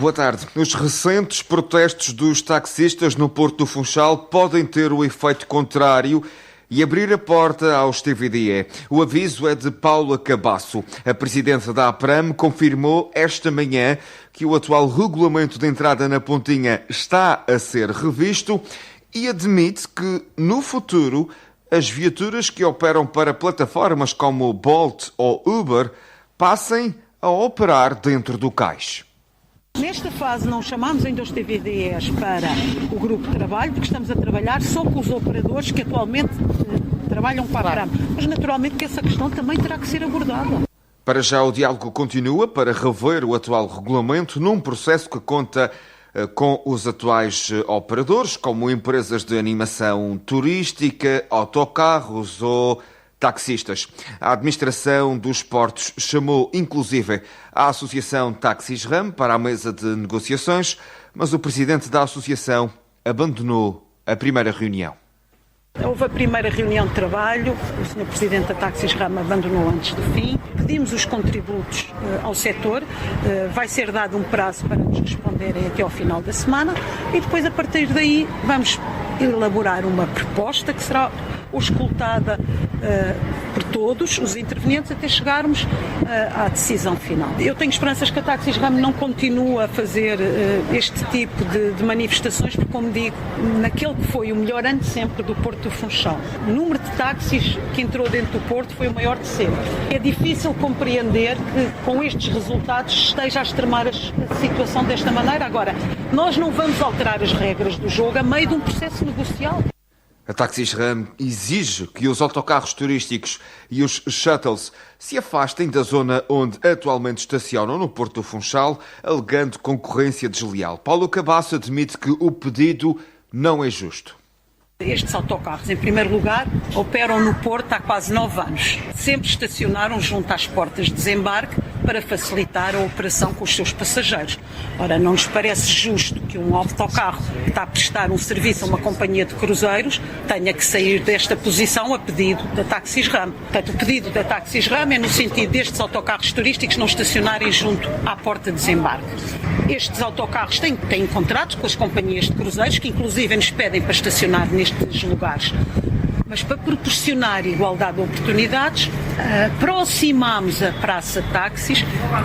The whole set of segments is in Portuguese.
Boa tarde. Os recentes protestos dos taxistas no Porto do Funchal podem ter o efeito contrário e abrir a porta aos TVDE. O aviso é de Paula Cabasso. A presidente da APRAM confirmou esta manhã que o atual regulamento de entrada na Pontinha está a ser revisto e admite que, no futuro, as viaturas que operam para plataformas como Bolt ou Uber passem a operar dentro do cais. Nesta fase não chamamos ainda os TVDEs para o grupo de trabalho, porque estamos a trabalhar só com os operadores que atualmente trabalham para a APRAM. Mas naturalmente que essa questão também terá que ser abordada. Para já o diálogo continua para rever o atual regulamento num processo que conta com os atuais operadores, como empresas de animação turística, autocarros ou taxistas. A administração dos portos chamou, inclusive, a Associação Taxis RAM para a mesa de negociações, mas o presidente da associação abandonou a primeira reunião. Houve a primeira reunião de trabalho, o Sr. Presidente da Taxis RAM abandonou antes do fim. Pedimos os contributos ao setor, vai ser dado um prazo para nos responderem até ao final da semana e depois, a partir daí, vamos elaborar uma proposta que será auscultada por todos os intervenientes até chegarmos à decisão final. Eu tenho esperanças que a Taxis RAM não continue a fazer este tipo de manifestações, porque, como digo, naquele que foi o melhor ano de sempre do Porto do Funchal, o número de táxis que entrou dentro do Porto foi o maior de sempre. É difícil compreender que com estes resultados esteja a extremar a situação desta maneira. Agora, nós não vamos alterar as regras do jogo a meio de um processo negocial. A Taxis RAM exige que os autocarros turísticos e os shuttles se afastem da zona onde atualmente estacionam no Porto do Funchal, alegando concorrência desleal. Paulo Cabasso admite que o pedido não é justo. Estes autocarros, em primeiro lugar, operam no Porto há quase 9 anos. Sempre estacionaram junto às portas de desembarque para facilitar a operação com os seus passageiros. Ora, não nos parece justo que um autocarro que está a prestar um serviço a uma companhia de cruzeiros tenha que sair desta posição a pedido da Taxis RAM. Portanto, o pedido da Taxis RAM é no sentido destes autocarros turísticos não estacionarem junto à porta de desembarque. Estes autocarros têm contratos com as companhias de cruzeiros, que inclusive nos pedem para estacionar nestes lugares. Mas para proporcionar igualdade de oportunidades, aproximamos a Praça Táxis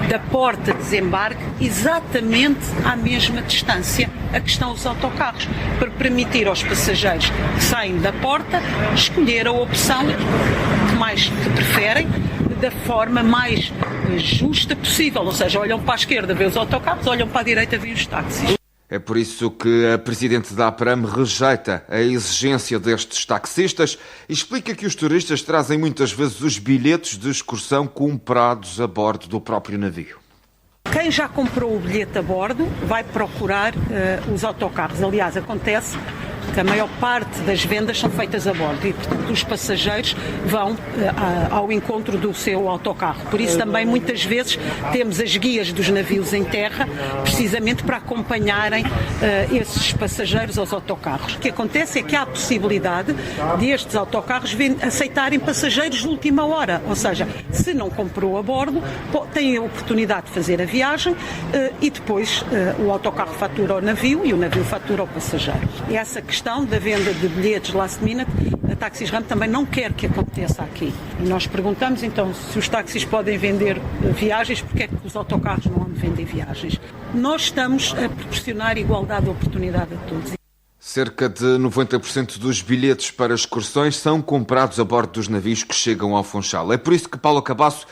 da porta de desembarque exatamente à mesma distância a que estão os autocarros, para permitir aos passageiros que saem da porta escolher a opção que preferem, da forma mais justa possível. Ou seja, olham para a esquerda, vê os autocarros, olham para a direita, vê os táxis. É por isso que a presidente da APRAM rejeita a exigência destes taxistas e explica que os turistas trazem muitas vezes os bilhetes de excursão comprados a bordo do próprio navio. Quem já comprou o bilhete a bordo vai procurar os autocarros. Aliás, acontece que a maior parte das vendas são feitas a bordo e, portanto, os passageiros vão ao encontro do seu autocarro. Por isso também muitas vezes temos as guias dos navios em terra, precisamente para acompanharem esses passageiros aos autocarros. O que acontece é que há a possibilidade de estes autocarros aceitarem passageiros de última hora, ou seja, se não comprou a bordo, tem a oportunidade de fazer a viagem e depois o autocarro fatura ao navio e o navio fatura ao passageiro. E essa questão da venda de bilhetes last minute, a Taxis RAM também não quer que aconteça aqui. E nós perguntamos então se os táxis podem vender viagens, porque é que os autocarros não vão vender viagens. Nós estamos a proporcionar igualdade de oportunidade a todos. Cerca de 90% dos bilhetes para excursões são comprados a bordo dos navios que chegam ao Funchal. É por isso que Paulo Cabasso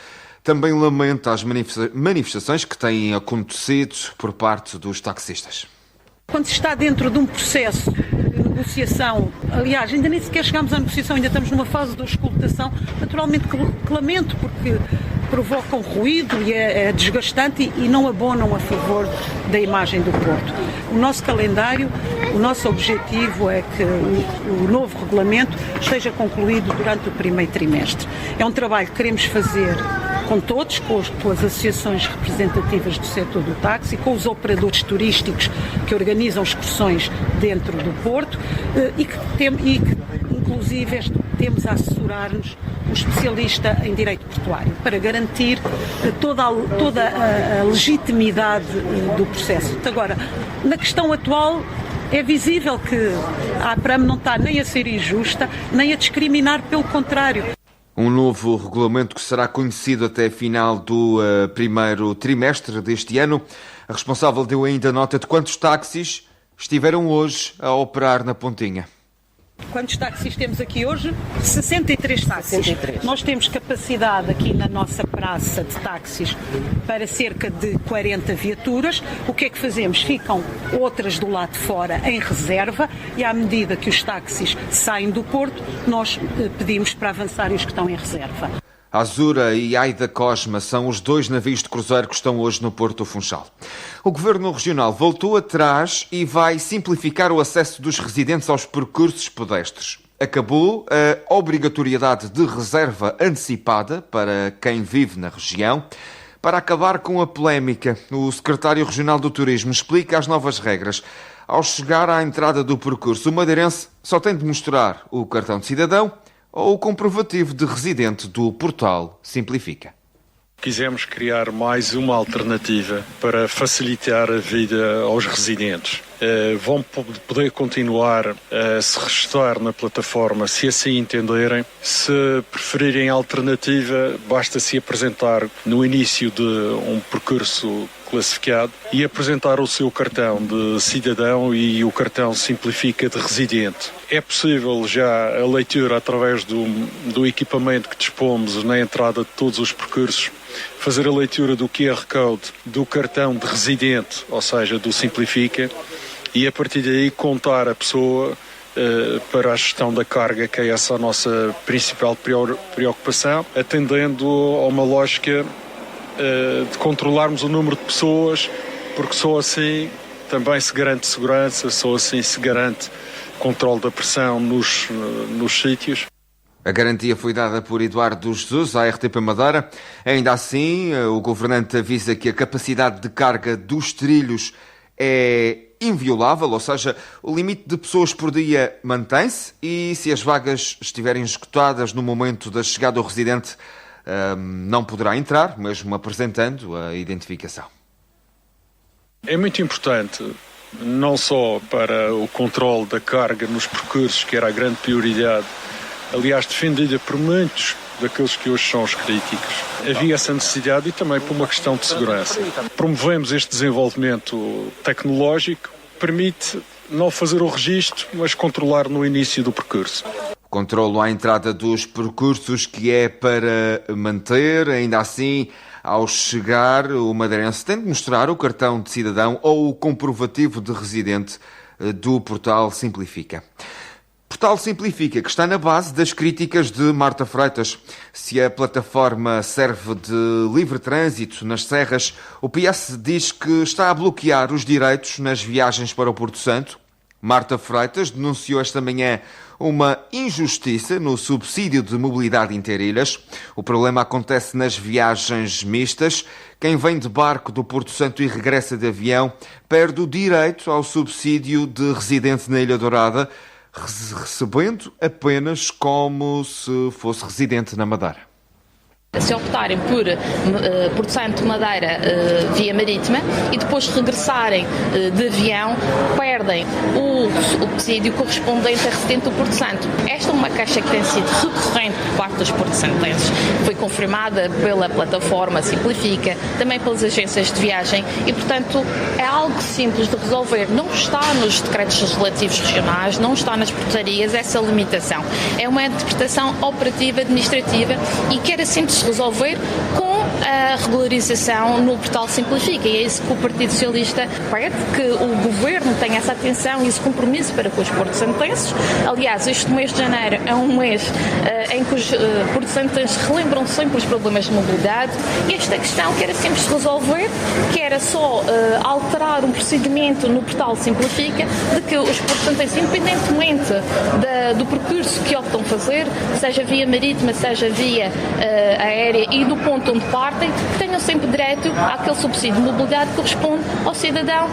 também lamenta as manifestações que têm acontecido por parte dos taxistas. Quando se está dentro de um processo de negociação, aliás, ainda nem sequer chegámos à negociação, ainda estamos numa fase de auscultação, naturalmente que lamento, porque provocam ruído e é desgastante e não abonam a favor da imagem do Porto. O nosso calendário, o nosso objetivo é que o novo regulamento esteja concluído durante o primeiro trimestre. É um trabalho que queremos fazer com todos, com as associações representativas do setor do táxi, com os operadores turísticos que organizam excursões dentro do Porto e que inclusive temos a assessorar-nos um especialista em direito portuário para garantir toda a legitimidade do processo. Agora, na questão atual, é visível que a APRAM não está nem a ser injusta, nem a discriminar, pelo contrário. Um novo regulamento que será conhecido até a final do primeiro trimestre deste ano. A responsável deu ainda nota de quantos táxis estiveram hoje a operar na Pontinha. Quantos táxis temos aqui hoje? 63 táxis. 63. Nós temos capacidade aqui na nossa praça de táxis para cerca de 40 viaturas. O que é que fazemos? Ficam outras do lado de fora em reserva e à medida que os táxis saem do porto, nós pedimos para avançarem os que estão em reserva. Azura e Aida Cosma são os dois navios de cruzeiro que estão hoje no Porto do Funchal. O Governo Regional voltou atrás e vai simplificar o acesso dos residentes aos percursos pedestres. Acabou a obrigatoriedade de reserva antecipada para quem vive na região. Para acabar com a polémica, o Secretário Regional do Turismo explica as novas regras. Ao chegar à entrada do percurso, o madeirense só tem de mostrar o cartão de cidadão ou o comprovativo de residente do portal Simplifica. Quisemos criar mais uma alternativa para facilitar a vida aos residentes. Vão poder continuar a se registrar na plataforma se assim entenderem. Se preferirem a alternativa, basta-se apresentar no início de um percurso classificado e apresentar o seu cartão de cidadão e o cartão Simplifica de residente. É possível já a leitura através do equipamento que dispomos na entrada de todos os percursos, fazer a leitura do QR Code do cartão de residente, ou seja, do Simplifica, e a partir daí contar a pessoa para a gestão da carga, que é essa a nossa principal preocupação, atendendo a uma lógica de controlarmos o número de pessoas, porque só assim também se garante segurança, só assim se garante controle da pressão nos sítios. A garantia foi dada por Eduardo Jesus à RTP Madeira. Ainda assim, o governante avisa que a capacidade de carga dos trilhos é inviolável, ou seja, o limite de pessoas por dia mantém-se e se as vagas estiverem esgotadas no momento da chegada do residente, não poderá entrar, mesmo apresentando a identificação. É muito importante, não só para o controle da carga nos percursos, que era a grande prioridade, aliás, defendida por muitos daqueles que hoje são os críticos. Havia essa necessidade e também por uma questão de segurança. Promovemos este desenvolvimento tecnológico, permite não fazer o registro, mas controlar no início do percurso. Controlo à entrada dos percursos que é para manter, ainda assim, ao chegar, o madeirense tem de mostrar o cartão de cidadão ou o comprovativo de residente do portal Simplifica. Portal Simplifica, que está na base das críticas de Marta Freitas. Se a plataforma serve de livre trânsito nas serras, o PS diz que está a bloquear os direitos nas viagens para o Porto Santo. Marta Freitas denunciou esta manhã uma injustiça no subsídio de mobilidade interilhas. O problema acontece nas viagens mistas. Quem vem de barco do Porto Santo e regressa de avião perde o direito ao subsídio de residente na Ilha Dourada, recebendo apenas como se fosse residente na Madeira. Se optarem por Porto Santo, Madeira, via marítima e depois regressarem de avião, perdem o subsídio correspondente a residente do Porto Santo. Esta é uma queixa que tem sido recorrente por parte dos porto-santenses. Foi confirmada pela plataforma Simplifica, também pelas agências de viagem e, portanto, é algo simples de resolver. Não está nos decretos legislativos regionais, não está nas portarias essa limitação. É uma interpretação operativa, administrativa e que era simples resolver com a regularização no portal Simplifica. E é isso que o Partido Socialista pede, que o Governo tenha essa atenção e esse compromisso para com os porto-santenses. Aliás, este mês de janeiro é um mês em que os porto-santenses relembram sempre os problemas de mobilidade e esta questão que era simples resolver, que era só alterar um procedimento no portal Simplifica, de que os porto-santenses, independentemente do percurso que optam fazer, seja via marítima, seja via aérea e do ponto onde partem, tenham sempre direito àquele subsídio de mobilidade que corresponde ao cidadão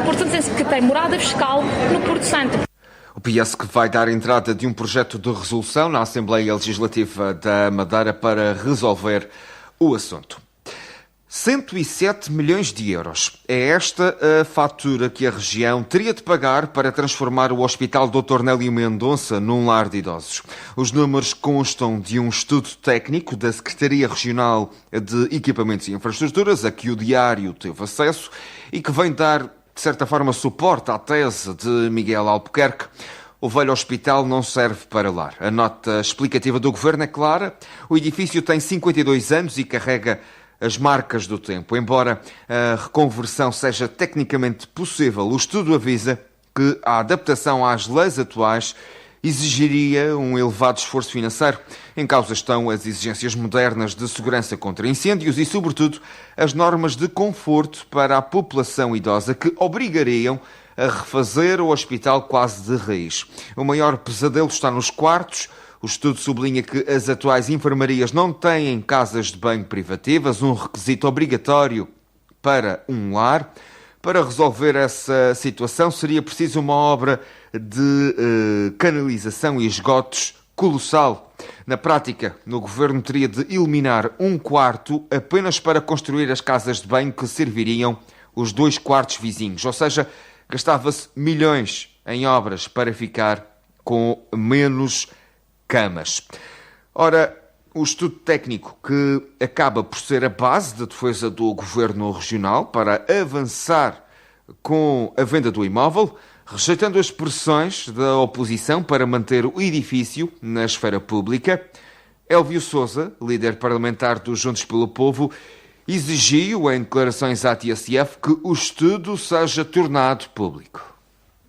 portanto, que tem morada fiscal no Porto Santo. O PS que vai dar entrada de um projeto de resolução na Assembleia Legislativa da Madeira para resolver o assunto. 107 milhões de euros. É esta a fatura que a região teria de pagar para transformar o Hospital Dr. Nélio Mendonça num lar de idosos. Os números constam de um estudo técnico da Secretaria Regional de Equipamentos e Infraestruturas, a que o Diário teve acesso e que vem dar, de certa forma, suporte à tese de Miguel Albuquerque. O velho hospital não serve para lar. A nota explicativa do Governo é clara. O edifício tem 52 anos e carrega as marcas do tempo. Embora a reconversão seja tecnicamente possível, o estudo avisa que a adaptação às leis atuais exigiria um elevado esforço financeiro. Em causa estão as exigências modernas de segurança contra incêndios e, sobretudo, as normas de conforto para a população idosa que obrigariam a refazer o hospital quase de raiz. O maior pesadelo está nos quartos. O estudo sublinha que as atuais enfermarias não têm casas de banho privativas, um requisito obrigatório para um lar. Para resolver essa situação seria preciso uma obra de canalização e esgotos colossal. Na prática, o Governo teria de eliminar um quarto apenas para construir as casas de banho que serviriam os 2 quartos vizinhos. Ou seja, gastava-se milhões em obras para ficar com menos camas. Ora, o estudo técnico que acaba por ser a base da defesa do Governo Regional para avançar com a venda do imóvel, rejeitando as pressões da oposição para manter o edifício na esfera pública, Elvio Sousa, líder parlamentar do Juntos pelo Povo, exigiu em declarações à TSF que o estudo seja tornado público.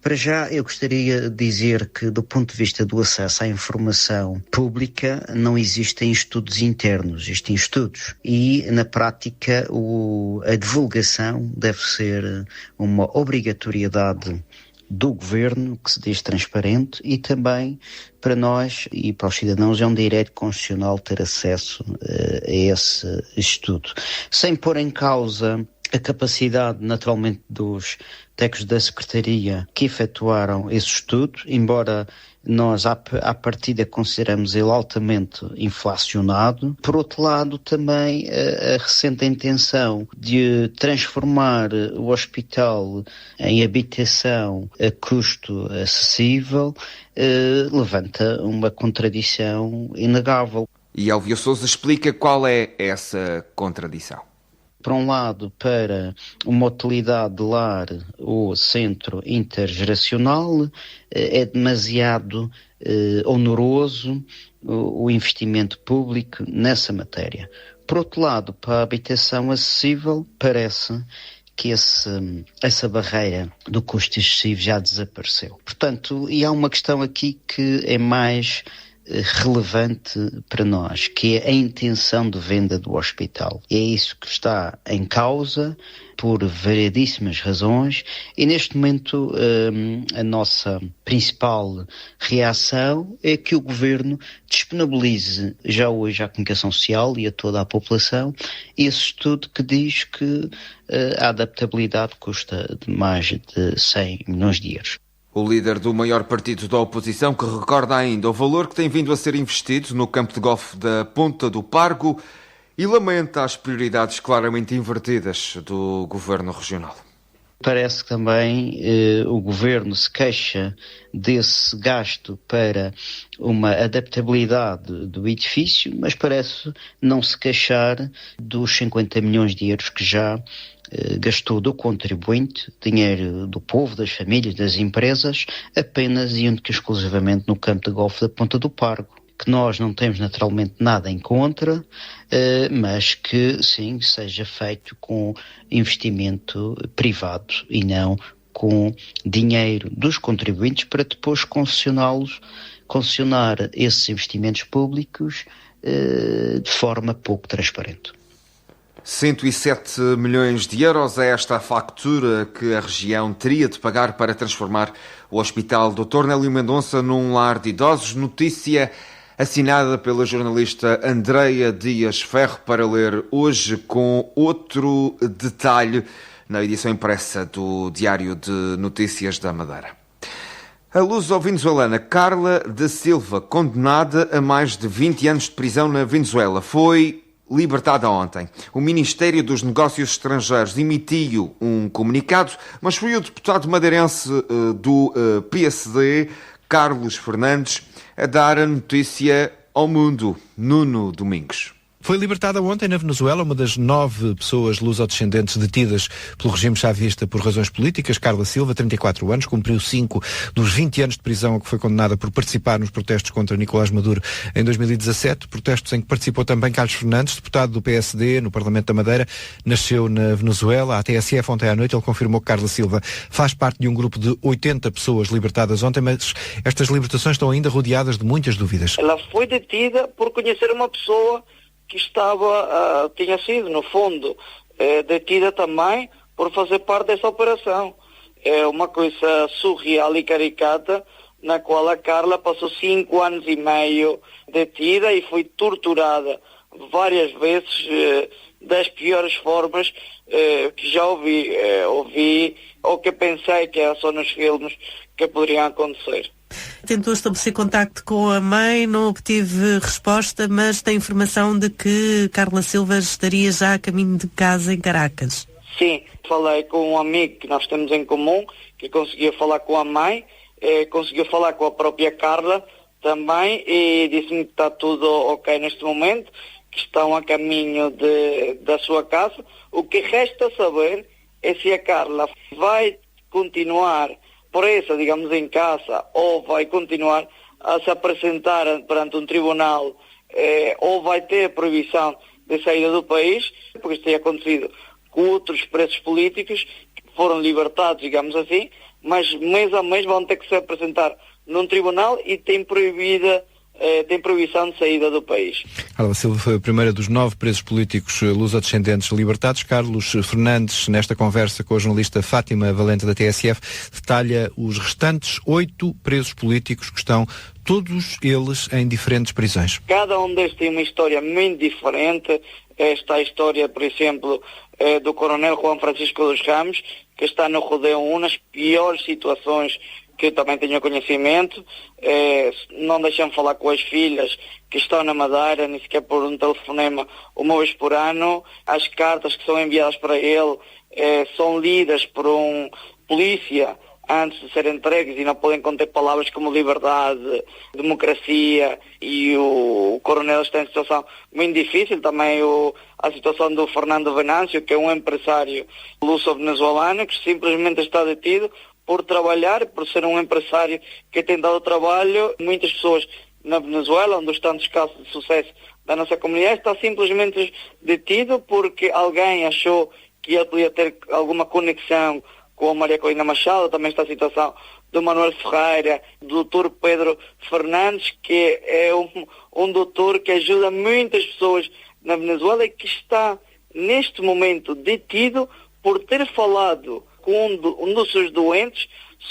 Para já, eu gostaria de dizer que, do ponto de vista do acesso à informação pública, não existem estudos internos, existem estudos. E, na prática, a divulgação deve ser uma obrigatoriedade do Governo, que se diz transparente, e também para nós e para os cidadãos é um direito constitucional ter acesso a esse estudo. Sem pôr em causa a capacidade, naturalmente, dos técnicos da Secretaria que efetuaram esse estudo, embora nós, à partida, consideramos ele altamente inflacionado. Por outro lado, também a recente intenção de transformar o hospital em habitação a custo acessível levanta uma contradição inegável. E Elvio Sousa explica qual é essa contradição. Por um lado, para uma utilidade de lar ou centro intergeracional, é demasiado oneroso o investimento público nessa matéria. Por outro lado, para a habitação acessível, parece que essa barreira do custo excessivo já desapareceu. Portanto, e há uma questão aqui que é mais relevante para nós, que é a intenção de venda do hospital. É isso que está em causa por variedíssimas razões e neste momento a nossa principal reação é que o Governo disponibilize já hoje à comunicação social e a toda a população esse estudo que diz que a adaptabilidade custa de mais de 100 milhões de euros. O líder do maior partido da oposição, que recorda ainda o valor que tem vindo a ser investido no campo de golfe da Ponta do Pargo e lamenta as prioridades claramente invertidas do Governo Regional. Parece que também o Governo se queixa desse gasto para uma adaptabilidade do edifício, mas parece não se queixar dos 50 milhões de euros que já gastou do contribuinte, dinheiro do povo, das famílias, das empresas, apenas e única exclusivamente no campo de golfe da Ponta do Pargo, que nós não temos naturalmente nada em contra, mas que sim, seja feito com investimento privado e não com dinheiro dos contribuintes para depois concessionar esses investimentos públicos de forma pouco transparente. 107 milhões de euros é esta a factura que a região teria de pagar para transformar o Hospital Dr. Nélio Mendonça num lar de idosos. Notícia assinada pela jornalista Andreia Dias Ferro para ler hoje com outro detalhe na edição impressa do Diário de Notícias da Madeira. A luso-venezuelana Carla da Silva, condenada a mais de 20 anos de prisão na Venezuela, foi libertada ontem. O Ministério dos Negócios Estrangeiros emitiu um comunicado, mas foi o deputado madeirense do PSD, Carlos Fernandes, a dar a notícia ao mundo. Nuno Domingos. Foi libertada ontem na Venezuela uma das 9 pessoas lusodescendentes detidas pelo regime chavista por razões políticas. Carla Silva, 34 anos, cumpriu 5 dos 20 anos de prisão a que foi condenada por participar nos protestos contra Nicolás Maduro em 2017, protestos em que participou também Carlos Fernandes, deputado do PSD no Parlamento da Madeira, nasceu na Venezuela. À TSF ontem à noite ele confirmou que Carla Silva faz parte de um grupo de 80 pessoas libertadas ontem, mas estas libertações estão ainda rodeadas de muitas dúvidas. Ela foi detida por conhecer uma pessoa que tinha sido, no fundo, detida também por fazer parte dessa operação. É uma coisa surreal e caricata, na qual a Carla passou 5 anos e meio detida e foi torturada várias vezes, das piores formas que já ouvi ou que pensei que era só nos filmes que poderiam acontecer. Tentou estabelecer contacto com a mãe, não obtive resposta, mas tem informação de que Carla Silva estaria já a caminho de casa em Caracas. Sim, falei com um amigo que nós temos em comum, que conseguiu falar com a mãe, conseguiu falar com a própria Carla também e disse-me que está tudo ok neste momento, que estão a caminho da sua casa. O que resta saber é se a Carla vai continuar presa, digamos, em casa, ou vai continuar a se apresentar perante um tribunal, ou vai ter proibição de saída do país, porque isto tem acontecido com outros presos políticos que foram libertados, digamos assim, mas mês a mês vão ter que se apresentar num tribunal e tem proibição de saída do país. Carla Silva foi a primeira dos 9 presos políticos lusodescendentes libertados. Carlos Fernandes, nesta conversa com a jornalista Fátima Valente da TSF, detalha os restantes 8 presos políticos que estão todos eles em diferentes prisões. Cada um deles tem uma história muito diferente. Esta é a história, por exemplo, do coronel Juan Francisco dos Ramos, que está no Rodeio nas piores situações que eu também tenho conhecimento. Não deixam falar com as filhas que estão na Madeira, nem sequer por um telefonema uma vez por ano. As cartas que são enviadas para ele são lidas por um polícia antes de serem entregues e não podem conter palavras como liberdade, democracia, e o coronel está em situação muito difícil. Também a situação do Fernando Venâncio, que é um empresário luso-venezuelano que simplesmente está detido por trabalhar, por ser um empresário que tem dado trabalho. Muitas pessoas na Venezuela, um dos tantos casos de sucesso da nossa comunidade, está simplesmente detido porque alguém achou que ele podia ter alguma conexão com a Maria Corina Machado. Também está a situação do Manuel Ferreira, do Dr. Pedro Fernandes, que é um doutor que ajuda muitas pessoas na Venezuela e que está neste momento detido por ter falado com um dos seus doentes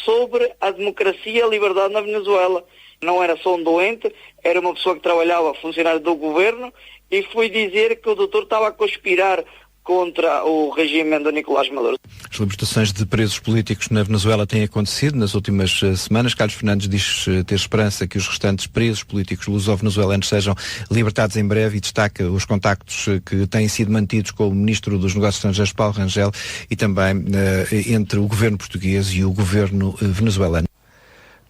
sobre a democracia e a liberdade na Venezuela. Não era só um doente, era uma pessoa que trabalhava, funcionário do governo, e foi dizer que o doutor estava a conspirar contra o regime do Nicolás Maduro. As libertações de presos políticos na Venezuela têm acontecido nas últimas semanas. Carlos Fernandes diz ter esperança que os restantes presos políticos luso-venezuelanos sejam libertados em breve e destaca os contactos que têm sido mantidos com o Ministro dos Negócios Estrangeiros, Paulo Rangel, e também entre o governo português e o governo venezuelano.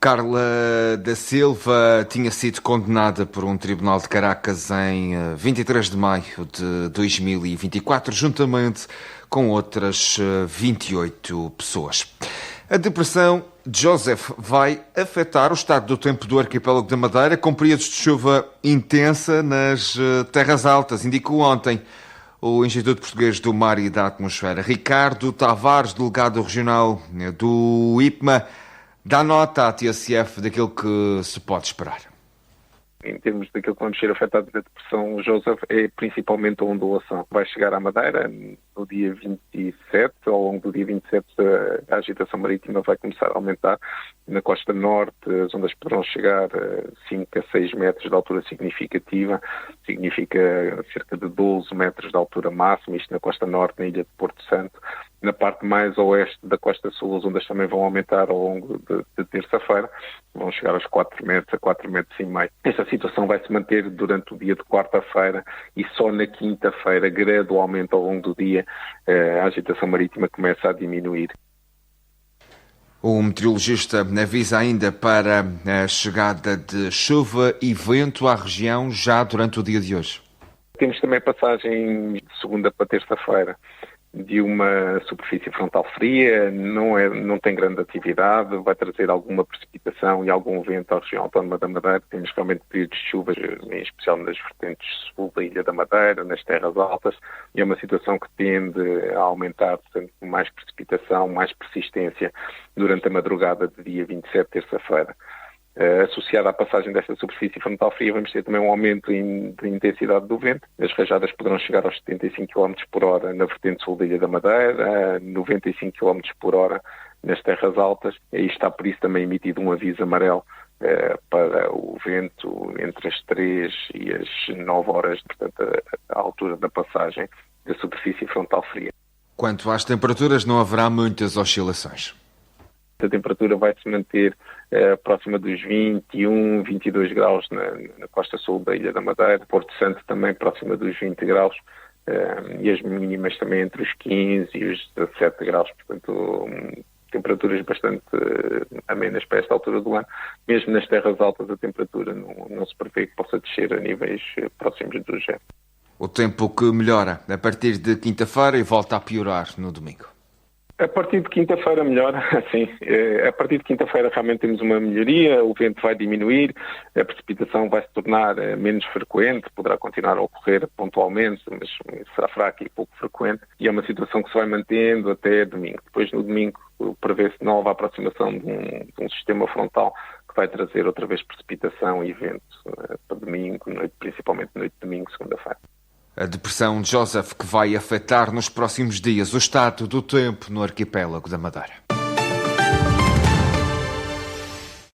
Carla da Silva tinha sido condenada por um tribunal de Caracas em 23 de maio de 2024, juntamente com outras 28 pessoas. A depressão Joseph vai afetar o estado do tempo do arquipélago da Madeira, com períodos de chuva intensa nas terras altas, indicou ontem o Instituto Português do Mar e da Atmosfera. Ricardo Tavares, delegado regional do IPMA, dá nota à TSF daquilo que se pode esperar. Em termos daquilo que vamos ser afetados da depressão, Joseph, é principalmente a ondulação. Vai chegar à Madeira no dia 27. Ao longo do dia 27 a agitação marítima vai começar a aumentar. Na costa norte as ondas poderão chegar a 5 a 6 metros de altura significativa, significa cerca de 12 metros de altura máxima, isto na costa norte, na ilha de Porto Santo. Na parte mais oeste da costa sul as ondas também vão aumentar ao longo de terça-feira, vão chegar aos 4 metros, a 4 metros e meio. Esta situação vai se manter durante o dia de quarta-feira e só na quinta-feira, gradualmente ao longo do dia, a agitação marítima começa a diminuir. O meteorologista avisa ainda para a chegada de chuva e vento à região já durante o dia de hoje. Temos também passagem de segunda para terça-feira de uma superfície frontal fria, não tem grande atividade, vai trazer alguma precipitação e algum vento à região autónoma da Madeira. Temos realmente períodos de chuvas, em especial nas vertentes sul da Ilha da Madeira, nas terras altas, e é uma situação que tende a aumentar, portanto, mais precipitação, mais persistência durante a madrugada de dia 27, terça-feira. Associada à passagem desta superfície frontal fria, vamos ter também um aumento de intensidade do vento. As rajadas poderão chegar aos 75 km por hora na vertente sul da Ilha da Madeira, 95 km por hora nas terras altas, e está por isso também emitido um aviso amarelo para o vento entre as 3 e as 9 horas, portanto, à altura da passagem da superfície frontal fria. Quanto às temperaturas, não haverá muitas oscilações. A temperatura vai se manter próxima dos 21, 22 graus na costa sul da Ilha da Madeira. Porto Santo também próxima dos 20 graus e as mínimas também entre os 15 e os 17 graus. Portanto, temperaturas bastante amenas para esta altura do ano. Mesmo nas terras altas a temperatura não se prevê que possa descer a níveis próximos do zero. O tempo que melhora a partir de quinta-feira e volta a piorar no domingo. A partir de quinta-feira melhora, sim. A partir de quinta-feira realmente temos uma melhoria, o vento vai diminuir, a precipitação vai se tornar menos frequente, poderá continuar a ocorrer pontualmente, mas será fraca e pouco frequente, e é uma situação que se vai mantendo até domingo. Depois no domingo prevê-se nova aproximação de um sistema frontal que vai trazer outra vez precipitação e vento para domingo, principalmente noite de domingo, segunda-feira. A depressão Joseph que vai afetar nos próximos dias o estado do tempo no arquipélago da Madeira.